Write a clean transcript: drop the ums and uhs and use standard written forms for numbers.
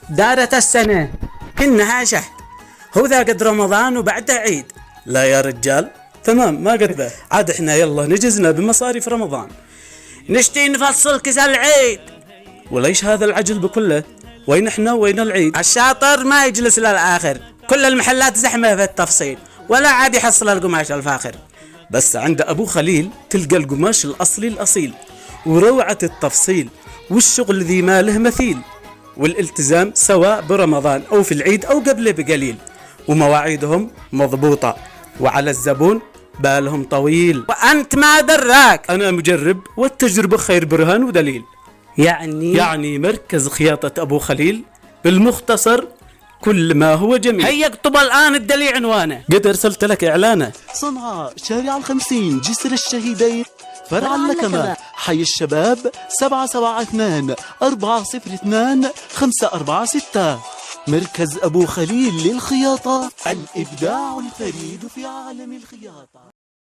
دارت السنة كنها شهد. هو ذا قد رمضان وبعده عيد. لا يا رجال، تمام ما قد به. عاد احنا يلا نجزنا بمصاريف رمضان. نشتي نفصل كيس العيد. وليش هذا العجل بكله؟ وين احنا وين العيد؟ الشاطر ما يجلس للآخر، كل المحلات زحمة في التفصيل، ولا عاد يحصل القماش الفاخر. بس عند أبو خليل تلقى القماش الأصلي الأصيل، وروعة التفصيل، والشغل ذي ما له مثيل، والالتزام سواء برمضان أو في العيد أو قبله بقليل، ومواعيدهم مضبوطة، وعلى الزبون بالهم طويل. وأنت ما دراك، أنا مجرب والتجربة خير برهان ودليل. يعني مركز خياطة أبو خليل بالمختصر كل ما هو جميل. هيا اكتب الآن الدليل عنوانه. قد أرسلت لك إعلانه. صنعاء، شارع 50، جسر الشهيدين، فرع النكمة، حي الشباب، 772 402 546. مركز أبو خليل للخياطة، الإبداع الفريد في عالم الخياطة.